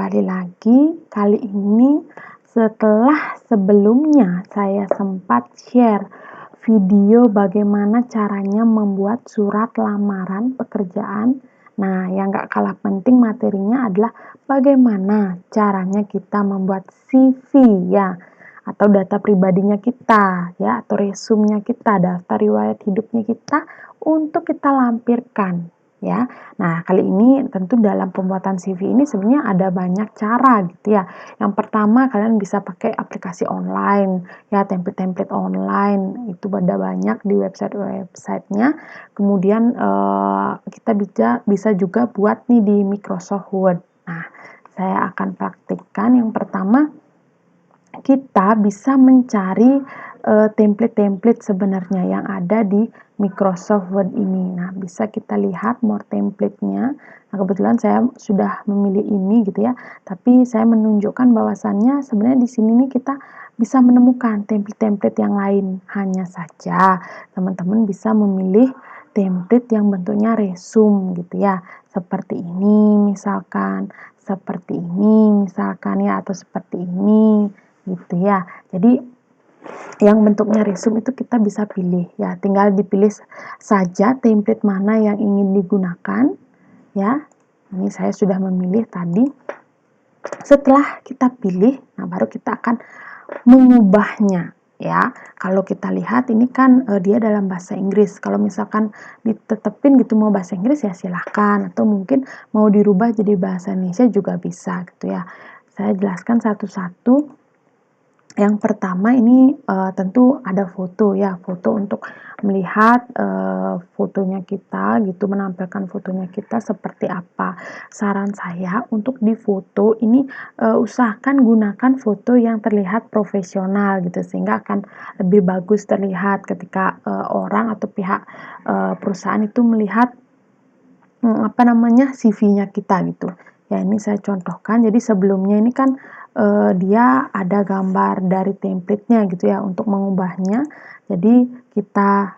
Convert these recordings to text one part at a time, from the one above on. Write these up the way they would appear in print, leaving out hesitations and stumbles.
kembali lagi. Kali ini setelah sebelumnya saya sempat share video bagaimana caranya membuat surat lamaran pekerjaan. Nah, yang gak kalah penting materinya adalah bagaimana caranya kita membuat CV ya, atau data pribadinya kita ya, atau resumenya kita, daftar riwayat hidupnya kita untuk kita lampirkan ya. Nah, kali ini tentu dalam pembuatan CV ini sebenarnya ada banyak cara gitu ya. Yang pertama, kalian bisa pakai aplikasi online ya, template-template online itu ada banyak di website-websitenya. Kemudian kita bisa juga buat nih di Microsoft Word. Nah, saya akan praktikkan. Yang pertama, kita bisa mencari template-template sebenarnya yang ada di Microsoft Word ini. Nah, bisa kita lihat more template-nya. Nah, kebetulan saya sudah memilih ini gitu ya. Tapi saya menunjukkan bahwasannya sebenarnya di sini nih kita bisa menemukan template-template yang lain. Hanya saja teman-teman bisa memilih template yang bentuknya resume gitu ya. Seperti ini misalkan, seperti ini misalkan ya, atau seperti ini gitu ya. Jadi yang bentuknya resume itu kita bisa pilih ya, tinggal dipilih saja template mana yang ingin digunakan ya. Ini saya sudah memilih tadi. Setelah kita pilih, nah baru kita akan mengubahnya ya. Kalau kita lihat ini kan dia dalam bahasa Inggris. Kalau misalkan ditetepin gitu mau bahasa Inggris ya silahkan, atau mungkin mau dirubah jadi bahasa Indonesia juga bisa gitu ya. Saya jelaskan satu-satu. Yang pertama ini tentu ada foto ya, foto untuk melihat fotonya kita gitu, menampilkan fotonya kita seperti apa. Saran saya untuk di foto ini usahakan gunakan foto yang terlihat profesional gitu, sehingga akan lebih bagus terlihat ketika orang atau pihak perusahaan itu melihat CV-nya kita gitu. Ya, ini saya contohkan. Jadi sebelumnya ini kan dia ada gambar dari template-nya gitu ya untuk mengubahnya. Jadi kita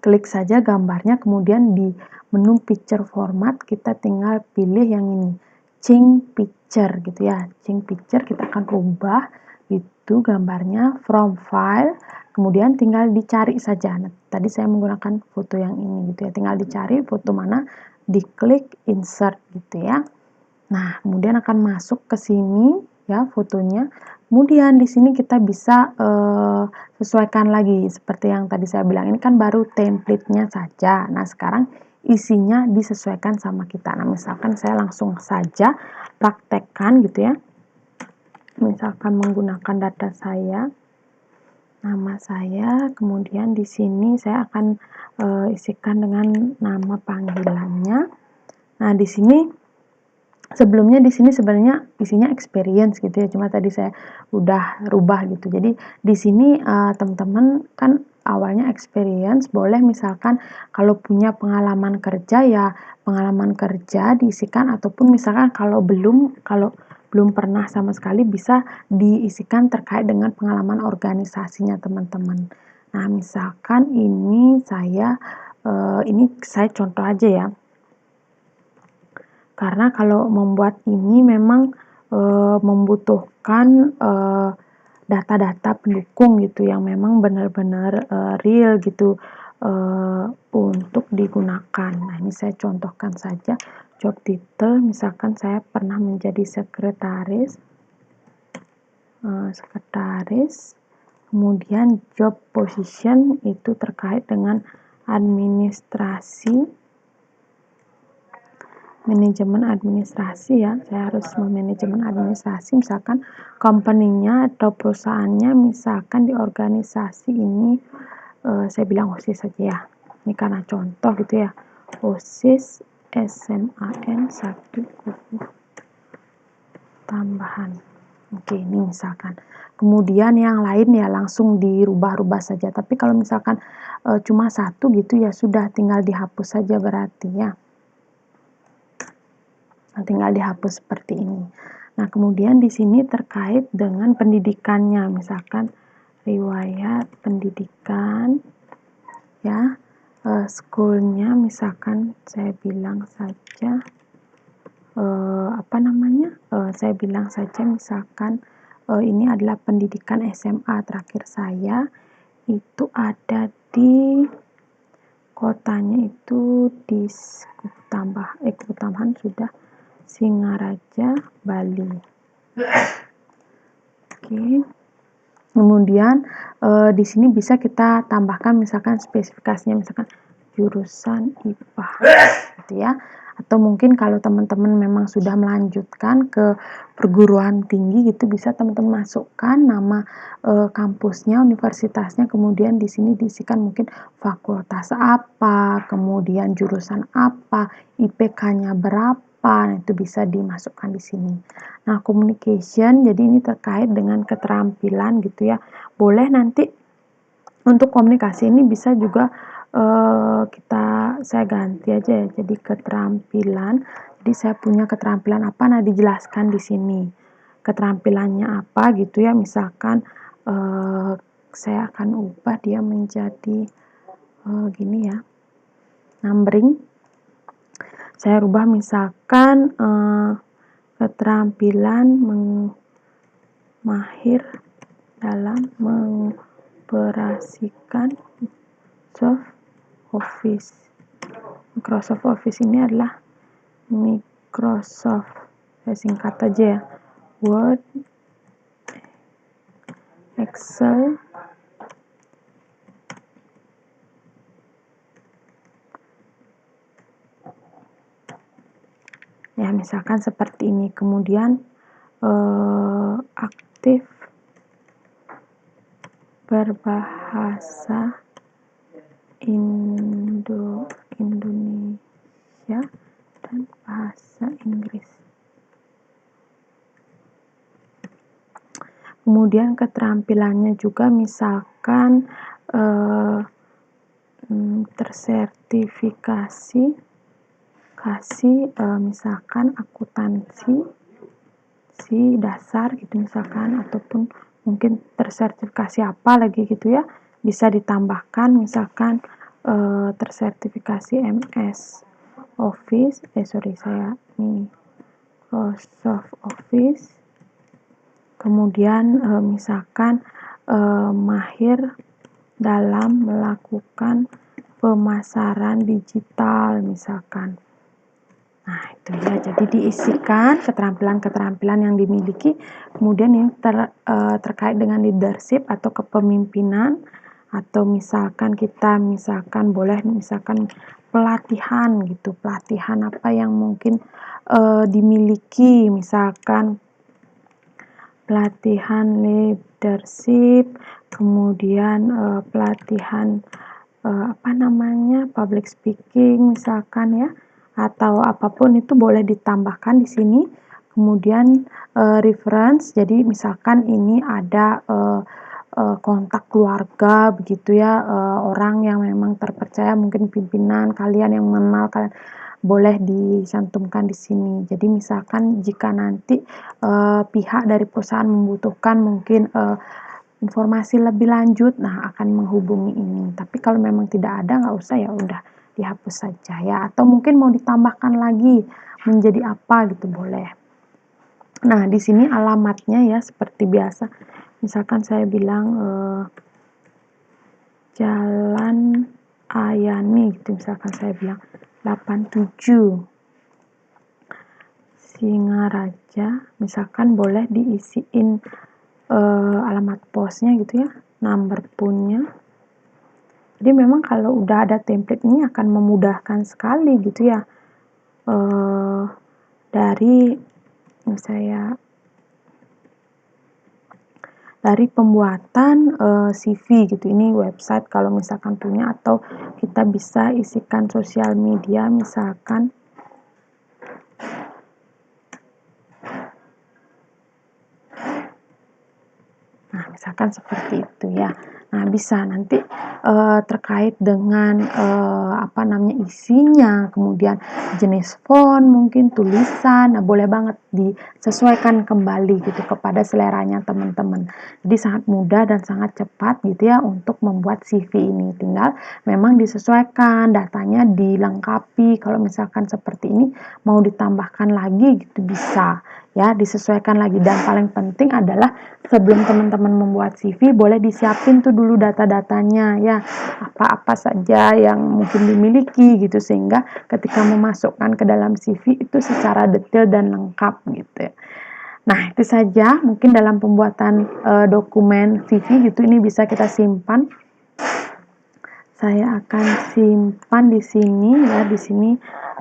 klik saja gambarnya, kemudian di menu picture format kita tinggal pilih yang ini, change picture gitu ya. Change picture kita akan rubah itu gambarnya from file, kemudian tinggal dicari saja. Nah, tadi saya menggunakan foto yang ini gitu ya, tinggal dicari foto mana, diklik insert gitu ya. Nah, kemudian akan masuk ke sini ya fotonya. Kemudian di sini kita bisa sesuaikan lagi seperti yang tadi saya bilang, ini kan baru template-nya saja. Nah, sekarang isinya disesuaikan sama kita. Nah, misalkan saya langsung saja praktekkan gitu ya. Misalkan menggunakan data saya, nama saya, kemudian di sini saya akan isikan dengan nama panggilannya. Nah, di sini sebelumnya di sini sebenarnya isinya experience gitu ya, cuma tadi saya udah rubah gitu. Jadi di sini teman-teman kan awalnya experience, boleh misalkan kalau punya pengalaman kerja ya pengalaman kerja diisikan, ataupun misalkan kalau belum pernah sama sekali bisa diisikan terkait dengan pengalaman organisasinya teman-teman. Nah, misalkan ini saya contoh aja ya. Karena kalau membuat ini memang membutuhkan data-data pendukung gitu yang memang benar-benar real gitu untuk digunakan. Nah, ini saya contohkan saja job title, misalkan saya pernah menjadi sekretaris, kemudian job position itu terkait dengan administrasi, manajemen administrasi ya, saya harus memanajemen administrasi, misalkan company-nya atau perusahaannya misalkan di organisasi ini saya bilang OSIS saja ya, ini karena contoh gitu ya, OSIS SMAN 1 tambahan. Oke, ini misalkan. Kemudian yang lain ya langsung dirubah-rubah saja, tapi kalau misalkan cuma satu gitu ya sudah tinggal dihapus saja berarti ya. Nah, tinggal dihapus seperti ini. Nah, kemudian di sini terkait dengan pendidikannya, misalkan riwayat pendidikan, ya, schoolnya misalkan saya bilang saja saya bilang saja misalkan ini adalah pendidikan SMA terakhir saya, itu ada di kotanya itu di Kutambahan sudah, Singaraja, Bali. Oke. Kemudian di sini bisa kita tambahkan misalkan spesifikasinya, misalkan jurusan IPA gitu ya. Atau mungkin kalau teman-teman memang sudah melanjutkan ke perguruan tinggi gitu, bisa teman-teman masukkan nama kampusnya, universitasnya, kemudian di sini diisikan mungkin fakultas apa, kemudian jurusan apa, IPK-nya berapa, nah itu bisa dimasukkan di sini. Nah, communication jadi ini terkait dengan keterampilan gitu ya. Boleh nanti untuk komunikasi ini bisa juga saya ganti aja ya, jadi keterampilan. Jadi saya punya keterampilan apa, nah dijelaskan di sini keterampilannya apa gitu ya. Misalkan saya akan ubah dia menjadi gini ya, numbering. Saya rubah misalkan keterampilan mahir dalam mengoperasikan Microsoft Office ini adalah Microsoft, saya singkat aja ya, Word, Excel, ya misalkan seperti ini. Kemudian aktif berbahasa Indonesia dan bahasa Inggris. Kemudian keterampilannya juga misalkan tersertifikasi misalkan akuntansi dasar gitu misalkan, ataupun mungkin tersertifikasi apa lagi gitu ya, bisa ditambahkan misalkan tersertifikasi MS Office, Microsoft Office. Kemudian misalkan mahir dalam melakukan pemasaran digital misalkan. Nah, itu ya. Jadi diisikan keterampilan-keterampilan yang dimiliki, kemudian yang terkait dengan leadership atau kepemimpinan, atau misalkan boleh misalkan pelatihan gitu, pelatihan apa yang mungkin dimiliki, misalkan pelatihan leadership, kemudian pelatihan public speaking misalkan ya, atau apapun itu boleh ditambahkan di sini. Kemudian reference, jadi misalkan ini ada kontak keluarga begitu ya, orang yang memang terpercaya, mungkin pimpinan kalian yang mengenal kalian, boleh dicantumkan di sini. Jadi misalkan jika nanti pihak dari perusahaan membutuhkan mungkin informasi lebih lanjut, nah akan menghubungi ini. Tapi kalau memang tidak ada, nggak usah, ya udah dihapus saja ya. Atau mungkin mau ditambahkan lagi menjadi apa gitu, boleh. Nah, di sini alamatnya ya seperti biasa. Misalkan saya bilang Jalan Ayani gitu, misalkan saya bilang 87 Singaraja, misalkan boleh diisiin alamat posnya gitu ya, nomor punya. Jadi memang kalau udah ada template ini akan memudahkan sekali gitu ya, dari pembuatan CV gitu. Ini website kalau misalkan punya, atau kita bisa isikan sosial media misalkan. Nah, misalkan seperti itu ya. Nah, bisa nanti, terkait dengan, isinya, kemudian jenis font, mungkin tulisan, nah boleh banget disesuaikan kembali gitu kepada seleranya teman-teman. Jadi sangat mudah dan sangat cepat gitu ya untuk membuat CV ini. Tinggal memang disesuaikan, datanya dilengkapi, kalau misalkan seperti ini mau ditambahkan lagi gitu bisa, ya disesuaikan lagi. Dan paling penting adalah sebelum teman-teman membuat CV boleh disiapin tuh dulu data-datanya ya, apa-apa saja yang mungkin dimiliki gitu, sehingga ketika memasukkan ke dalam CV itu secara detail dan lengkap gitu. Nah, itu saja mungkin dalam pembuatan dokumen CV gitu, ini bisa kita simpan. Saya akan simpan di sini ya, di sini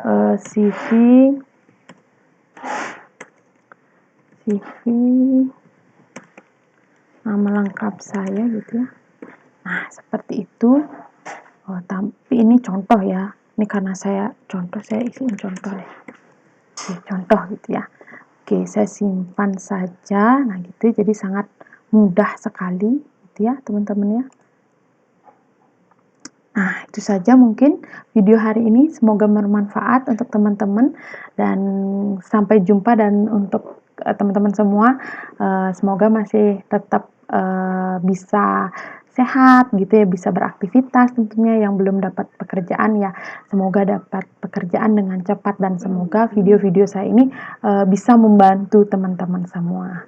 CV nama lengkap saya gitu ya. Nah, seperti itu. Oh, tapi ini contoh ya. Ini karena saya contoh, saya isiin contoh deh. Oke, contoh gitu ya. Oke, saya simpan saja. Nah, gitu. Jadi sangat mudah sekali gitu ya, teman-teman ya. Nah, itu saja mungkin video hari ini. Semoga bermanfaat untuk teman-teman dan sampai jumpa. Dan untuk teman-teman semua, semoga masih tetap bisa sehat gitu ya, bisa beraktivitas tentunya. Yang belum dapat pekerjaan ya, semoga dapat pekerjaan dengan cepat, dan semoga video-video saya ini bisa membantu teman-teman semua.